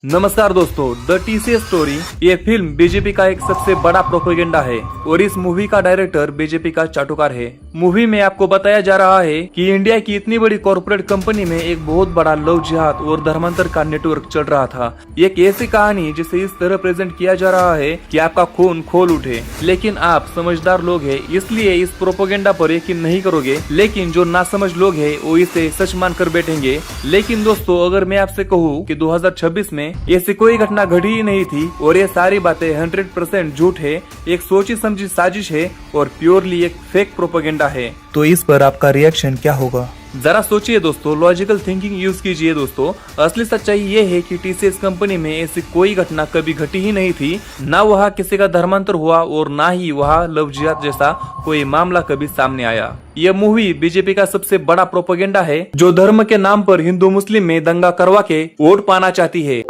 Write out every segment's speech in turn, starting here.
नमस्कार दोस्तों, the TCS story ये फिल्म बीजेपी का एक सबसे बड़ा प्रोपेगेंडा है और इस मूवी का डायरेक्टर बीजेपी का चाटुकार है। मूवी में आपको बताया जा रहा है कि इंडिया की इतनी बड़ी कॉर्पोरेट कंपनी में एक बहुत बड़ा लव जिहाद और धर्मांतर का नेटवर्क चल रहा था। एक ऐसी कहानी जिसे इस तरह प्रेजेंट किया जा रहा है कि आपका खून खोल उठे। लेकिन आप समझदार लोग हैं, इसलिए इस प्रोपेगेंडा पर यकीन नहीं करोगे, लेकिन जो नासमझ लोग हैं वो इसे सच मानकर बैठेंगे। लेकिन दोस्तों, अगर मैं आपसे कहूँ कि 2026 में ऐसी कोई घटना घटी ही नहीं थी और ये सारी बातें 100% झूठ है, एक सोची समझी साजिश है और प्योरली एक फेक प्रोपेगेंडा है, तो इस पर आपका रिएक्शन क्या होगा? जरा सोचिए दोस्तों, लॉजिकल थिंकिंग यूज कीजिए दोस्तों। असली सच्चाई ये है कि टीसीएस कंपनी में ऐसी कोई घटना कभी घटी ही नहीं थी। ना वहाँ किसी का धर्मांतर हुआ और ना ही वहाँ लव जिहाद जैसा कोई मामला कभी सामने आया। यह मूवी बीजेपी का सबसे बड़ा प्रोपेगेंडा है, जो धर्म के नाम पर हिंदू मुस्लिम में दंगा करवा के वोट पाना चाहती है।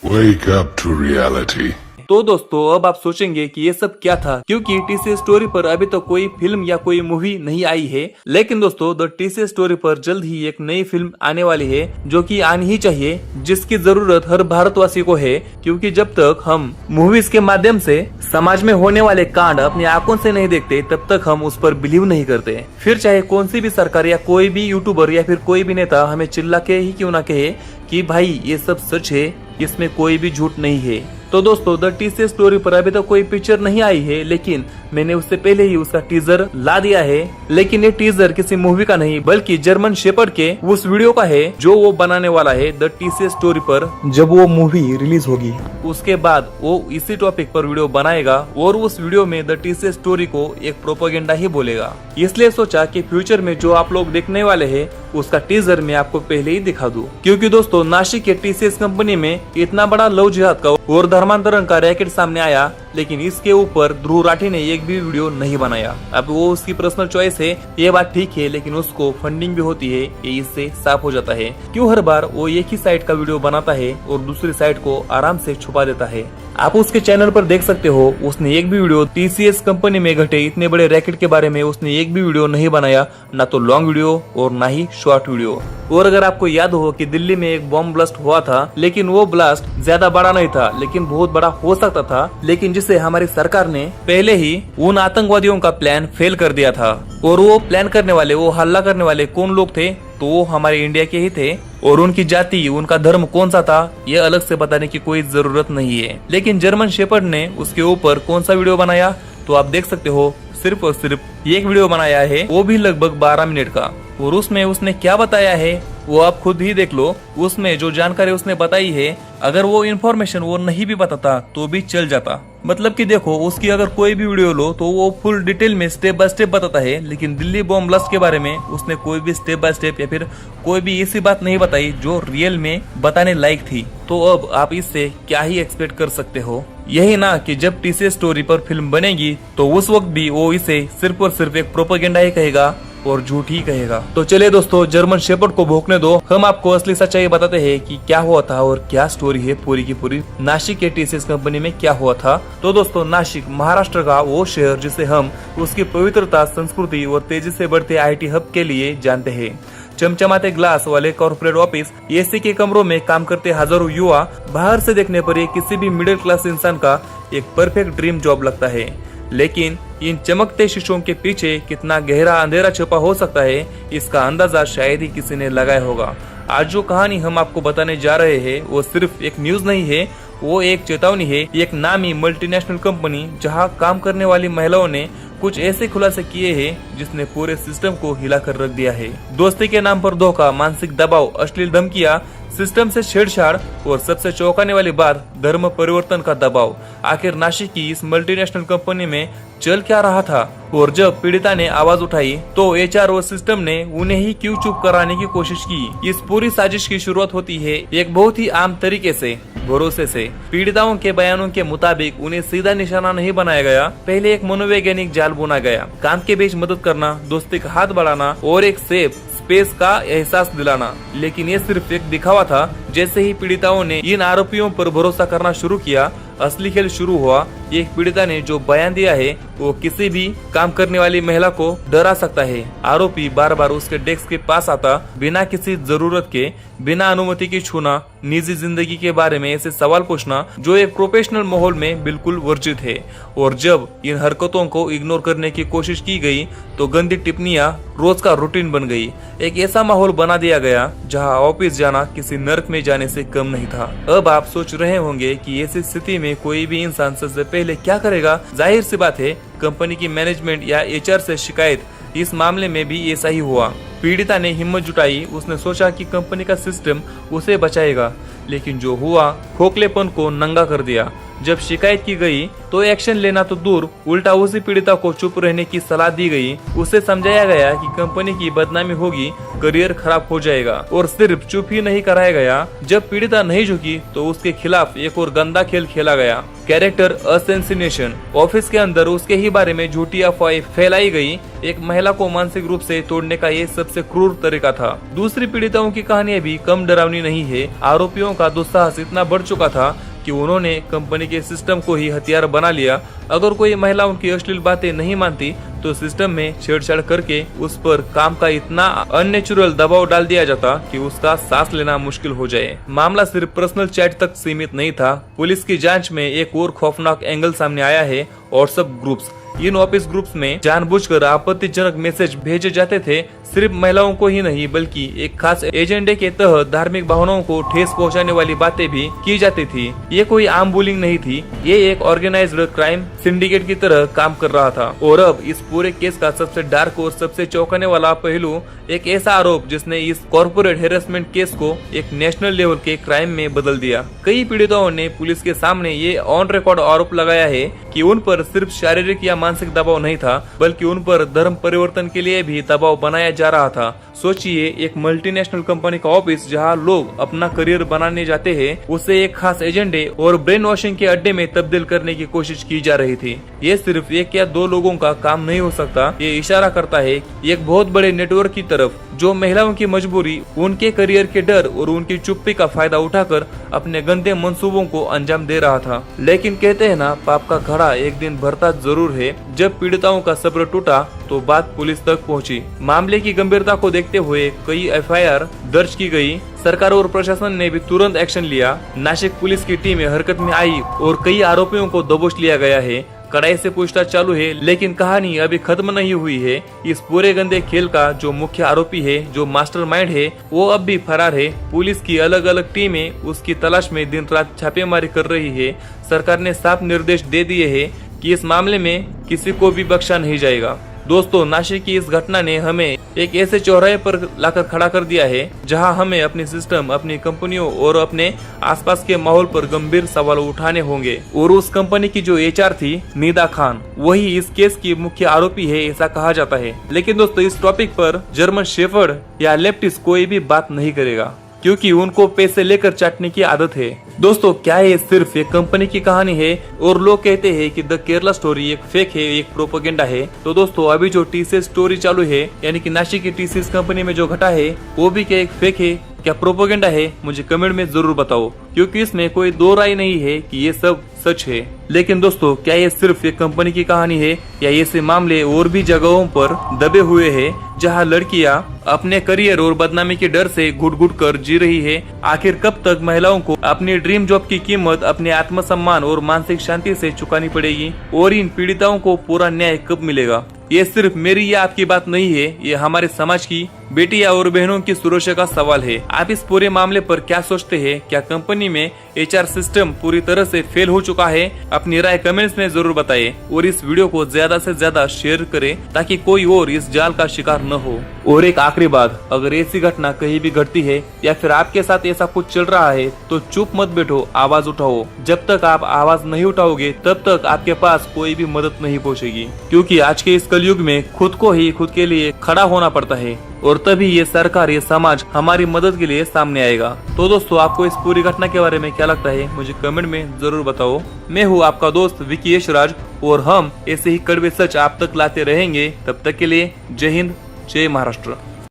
Wake up to reality. तो दोस्तों, अब आप सोचेंगे कि ये सब क्या था, क्योंकि टीसीएस स्टोरी पर अभी तो कोई फिल्म या कोई मूवी नहीं आई है। लेकिन दोस्तों, द टीसीएस स्टोरी पर जल्द ही एक नई फिल्म आने वाली है, जो कि आनी ही चाहिए, जिसकी जरूरत हर भारतवासी को है। क्योंकि जब तक हम मूवीज के माध्यम से समाज में होने वाले कांड अपनी आंखों से नहीं देखते, तब तक हम उस पर बिलीव नहीं करते। फिर चाहे कौन सी भी सरकार या कोई भी यूट्यूबर या फिर कोई भी नेता हमें चिल्ला के ही क्यों ना कहे कि भाई ये सब सच है, इसमें कोई भी झूठ नहीं है। तो दोस्तों, द टीसीएस स्टोरी पर अभी तक कोई पिक्चर नहीं आई है, लेकिन मैंने उससे पहले ही उसका टीजर ला दिया है। लेकिन ये टीजर किसी मूवी का नहीं, बल्कि जर्मन शेपर्ड के उस वीडियो का है जो वो बनाने वाला है द टीसीएस स्टोरी पर। जब वो मूवी रिलीज होगी उसके बाद वो इसी टॉपिक पर वीडियो बनाएगा और उस वीडियो में द टीसीएस स्टोरी को एक प्रोपेगेंडा ही बोलेगा। इसलिए सोचा कि फ्यूचर में जो आप लोग देखने वाले हैं उसका टीजर मैं आपको पहले ही दिखा दूं। क्योंकि दोस्तों, नासिक के टीसीएस कंपनी में इतना बड़ा लव जिहाद का और धर्मांतरण का रैकेट सामने आया, लेकिन इसके ऊपर ध्रुव राठी ने एक भी वीडियो नहीं बनाया। अब वो उसकी पर्सनल चॉइस है, ये बात ठीक है, लेकिन उसको फंडिंग भी होती है, ये इससे साफ हो जाता है। क्यों हर बार वो एक ही साइड का वीडियो बनाता है और दूसरी साइड को आराम से छुपा देता है। आप उसके चैनल पर देख सकते हो, उसने एक भी वीडियो टीसीएस कंपनी में घटे इतने बड़े रैकेट के बारे में उसने एक भी वीडियो नहीं बनाया, ना तो लॉन्ग वीडियो और ना ही शॉर्ट वीडियो। और अगर आपको याद हो कि दिल्ली में एक बॉम्ब ब्लास्ट हुआ था, लेकिन वो ब्लास्ट ज्यादा बड़ा नहीं था, लेकिन बहुत बड़ा हो सकता था, लेकिन जिसे हमारी सरकार ने पहले ही उन आतंकवादियों का प्लान फेल कर दिया था। और वो प्लान करने वाले, वो हल्ला करने वाले कौन लोग थे? तो वो हमारे इंडिया के ही थे। और उनकी जाति, उनका धर्म कौन सा था, ये अलग से बताने की कोई जरूरत नहीं है। लेकिन जर्मन शेपर्ड ने उसके ऊपर कौन सा वीडियो बनाया, तो आप देख सकते हो, सिर्फ और सिर्फ एक वीडियो बनाया है, वो भी लगभग 12 मिनट का। और उसमें उसने क्या बताया है वो आप खुद ही देख लो। उसमें जो जानकारी उसने बताई है, अगर वो इन्फॉर्मेशन वो नहीं भी बताता तो भी चल जाता। मतलब कि देखो, उसकी अगर कोई भी वीडियो लो तो वो फुल डिटेल में स्टेप बाय स्टेप बताता है, लेकिन दिल्ली बॉम्ब ब्लास्ट के बारे में उसने कोई भी स्टेप बाय स्टेप या फिर कोई भी ऐसी बात नहीं बताई जो रियल में बताने लायक थी। तो अब आप इससे क्या ही एक्सपेक्ट कर सकते हो? यही ना कि जब टीसीएस स्टोरी पर फिल्म बनेगी तो उस वक्त भी वो इसे सिर्फ और सिर्फ एक प्रोपेगेंडा ही कहेगा और झूठ ही कहेगा। तो चलिए दोस्तों, जर्मन शेपर्ड को भौंकने दो, हम आपको असली सच्चाई बताते हैं कि क्या हुआ था और क्या स्टोरी है पूरी की पूरी नासिक के टीसीएस कंपनी में क्या हुआ था। तो दोस्तों, नासिक महाराष्ट्र का वो शहर जिसे हम उसकी पवित्रता, संस्कृति और तेजी से बढ़ते आईटी हब के लिए जानते हैं। चमचमाते ग्लास वाले कॉर्पोरेट ऑफिस, एसी के कमरों में काम करते हजारों युवा, बाहर से देखने पर ये किसी भी मिडिल क्लास इंसान का एक परफेक्ट ड्रीम जॉब लगता है। लेकिन इन चमकते शीशों के पीछे कितना गहरा अंधेरा छुपा हो सकता है, इसका अंदाजा शायद ही किसी ने लगाया होगा। आज जो कहानी हम आपको बताने जा रहे हैं वो सिर्फ एक न्यूज नहीं है, वो एक चेतावनी है। एक नामी मल्टीनेशनल कंपनी जहां काम करने वाली महिलाओं ने कुछ ऐसे खुलासे किए हैं जिसने पूरे सिस्टम को हिलाकर रख दिया है। दोस्ती के नाम पर धोखा, मानसिक दबाव, अश्लील धमकियां, सिस्टम से छेड़छाड़ और सबसे चौंकाने वाली बात, धर्म परिवर्तन का दबाव। आखिर नासिक की इस मल्टीनेशनल कंपनी में चल क्या रहा था? और जब पीड़िता ने आवाज उठाई तो एचआर और सिस्टम ने उन्हें ही क्यों चुप कराने की कोशिश की? इस पूरी साजिश की शुरुआत होती है एक बहुत ही आम तरीके से, भरोसे से। पीड़िताओं के बयानों के मुताबिक उन्हें सीधा निशाना नहीं बनाया गया, पहले एक मनोवैज्ञानिक जाल बुना गया। काम के बीच मदद करना, दोस्ती का हाथ बढ़ाना और एक सेफ स्पेस का एहसास दिलाना। लेकिन ये सिर्फ एक दिखावा था। जैसे ही पीड़िताओं ने इन आरोपियों पर भरोसा करना शुरू किया, असली खेल शुरू हुआ। एक पीड़िता ने जो बयान दिया है वो किसी भी काम करने वाली महिला को डरा सकता है। आरोपी बार बार उसके डेस्क के पास आता, बिना किसी जरूरत के, बिना अनुमति के छूना, निजी जिंदगी के बारे में ऐसे सवाल पूछना जो एक प्रोफेशनल माहौल में बिल्कुल वर्जित है। और जब इन हरकतों को इग्नोर करने की कोशिश की गई तो गंदी टिप्पणियां रोज का रूटीन बन गई। एक ऐसा माहौल बना दिया गया जहां ऑफिस जाना किसी नर्क में जाने से कम नहीं था। अब आप सोच रहे होंगे कि ऐसी स्थिति में कोई भी इंसान सबसे पहले क्या करेगा। जाहिर सी बात है, कंपनी की मैनेजमेंट या एचआर से शिकायत। इस मामले में भी ऐसा ही हुआ। पीड़िता ने हिम्मत जुटाई, उसने सोचा कि कंपनी का सिस्टम उसे बचाएगा, लेकिन जो हुआ खोखलेपन को नंगा कर दिया। जब शिकायत की गई तो एक्शन लेना तो दूर, उल्टा उसी पीड़िता को चुप रहने की सलाह दी गई। उसे समझाया गया कि कंपनी की बदनामी होगी, करियर खराब हो जाएगा। और सिर्फ चुप ही नहीं कराया गया, जब पीड़िता नहीं झुकी तो उसके खिलाफ एक और गंदा खेल खेला गया, कैरेक्टर असैसिनेशन। ऑफिस के अंदर उसके ही बारे में झूठी अफवाहें फैलाई गई। एक महिला को मानसिक रूप से तोड़ने का ये सबसे क्रूर तरीका था। दूसरी पीड़िताओं की कहानियां भी कम डरावनी नहीं है। आरोपियों का दुस्साहस इतना बढ़ चुका था कि उन्होंने कंपनी के सिस्टम को ही हथियार बना लिया। अगर कोई महिला उनकी अश्लील बातें नहीं मानती तो सिस्टम में छेड़छाड़ करके उस पर काम का इतना अननेचुरल दबाव डाल दिया जाता कि उसका सांस लेना मुश्किल हो जाए। मामला सिर्फ पर्सनल चैट तक सीमित नहीं था। पुलिस की जांच में एक और खौफनाक एंगल सामने आया है, WhatsApp groups. In office groups में जानबूझकर आपत्तिजनक मैसेज भेजे जाते थे, सिर्फ महिलाओं को ही नहीं बल्कि एक खास एजेंडे के तहत धार्मिक भावनाओं को ठेस पहुंचाने वाली बातें भी की जाती थी। ये कोई आम बुलिंग नहीं थी, ये एक ऑर्गेनाइज्ड क्राइम सिंडिकेट की तरह काम कर रहा था। और अब इस पूरे केस का सबसे डार्क और सबसे चौंकाने वाला पहलू, एक ऐसा आरोप जिसने इस कॉर्पोरेट हेरेसमेंट केस को एक नेशनल लेवल के क्राइम में बदल दिया। कई पीड़िताओं ने पुलिस के सामने ये ऑन रिकॉर्ड आरोप लगाया है कि उन पर सिर्फ शारीरिक या मानसिक दबाव नहीं था, बल्कि उन पर धर्म परिवर्तन के लिए भी दबाव बनाया जा रहा था। सोचिए, एक मल्टीनेशनल कंपनी का ऑफिस जहां लोग अपना करियर बनाने जाते हैं, उसे एक खास एजेंडे और ब्रेन वॉशिंग के अड्डे में तब्दील करने की कोशिश की जा रही थी। ये सिर्फ एक या दो लोगों का काम नहीं हो सकता, ये इशारा करता है एक बहुत बड़े नेटवर्क की तरफ जो महिलाओं की मजबूरी, उनके करियर के डर और उनकी चुप्पी का फायदा उठाकर अपने गंदे मंसूबों को अंजाम दे रहा था। लेकिन कहते हैं ना, पाप का घड़ा एक दिन भरता जरूर है। जब पीड़िताओं का सब्र टूटा तो बात पुलिस तक पहुंची। मामले की गंभीरता को देखते हुए कई एफआईआर दर्ज की गई। सरकार और प्रशासन ने भी तुरंत एक्शन लिया। नासिक पुलिस की टीम हरकत में आई और कई आरोपियों को दबोच लिया गया है। कड़ाई से पूछताछ चालू है, लेकिन कहानी अभी खत्म नहीं हुई है। इस पूरे गंदे खेल का जो मुख्य आरोपी है, जो मास्टरमाइंड है, वो अब भी फरार है। पुलिस की अलग अलग टीमें उसकी तलाश में दिन रात छापेमारी कर रही है। सरकार ने साफ निर्देश दे दिए हैं कि इस मामले में किसी को भी बख्शा नहीं जाएगा। दोस्तों, नासिक की इस घटना ने हमें एक ऐसे चौराहे पर लाकर खड़ा कर दिया है जहां हमें अपनी सिस्टम, अपनी कंपनियों और अपने आसपास के माहौल पर गंभीर सवाल उठाने होंगे। और उस कंपनी की जो एचआर थी, निदा खान, वही इस केस की मुख्य आरोपी है, ऐसा कहा जाता है। लेकिन दोस्तों, इस टॉपिक पर जर्मन शेफर्ड या लेफ्टिस्ट कोई भी बात नहीं करेगा, क्योंकि उनको पैसे लेकर चाटने की आदत है। दोस्तों, क्या ये सिर्फ एक कंपनी की कहानी है और लोग कहते हैं कि द केरला स्टोरी एक फेक है, एक प्रोपेगेंडा है? तो दोस्तों, अभी जो टीसीएस स्टोरी चालू है, यानी कि नासिक की टीसीएस कंपनी में जो घटा है, वो भी क्या एक फेक है, क्या प्रोपेगेंडा है? मुझे कमेंट में जरूर बताओ, क्योंकि इसमें कोई दो राय नहीं है कि ये सब सच है। लेकिन दोस्तों, क्या ये सिर्फ एक कंपनी की कहानी है या ऐसे मामले और भी जगहों पर दबे हुए हैं जहां लड़कियां अपने करियर और बदनामी के डर से घुट घुट कर जी रही है? आखिर कब तक महिलाओं को अपनी ड्रीम जॉब की कीमत अपने आत्मसम्मान और मानसिक शांति से चुकानी पड़ेगी? और इन पीड़िताओं को पूरा न्याय कब मिलेगा? ये सिर्फ मेरी या आपकी बात नहीं है, ये हमारे समाज की बेटियां और बहनों की सुरक्षा का सवाल है। आप इस पूरे मामले पर क्या सोचते हैं? क्या कंपनी में एचआर सिस्टम पूरी तरह से फेल हो चुका है? अपनी राय कमेंट्स में जरूर बताएं और इस वीडियो को ज्यादा से ज्यादा शेयर करें ताकि कोई और इस जाल का शिकार न हो। और एक आखिरी बात, अगर ऐसी घटना कहीं भी घटती है या फिर आपके साथ ऐसा कुछ चल रहा है तो चुप मत बैठो, आवाज उठाओ। जब तक आप आवाज नहीं उठाओगे तब तक आपके पास कोई भी मदद नहीं पहुंचेगी, क्योंकि आज के इस कलयुग में खुद को ही खुद के लिए खड़ा होना पड़ता है और तभी ये सरकार, ये समाज हमारी मदद के लिए सामने आएगा। तो दोस्तों, आपको इस पूरी घटना के बारे में क्या लगता है? मुझे कमेंट में जरूर बताओ। मैं हूँ आपका दोस्त विकी यशराज और हम ऐसे ही कड़वे सच आप तक लाते रहेंगे। तब तक के लिए जय हिंद, जय महाराष्ट्र।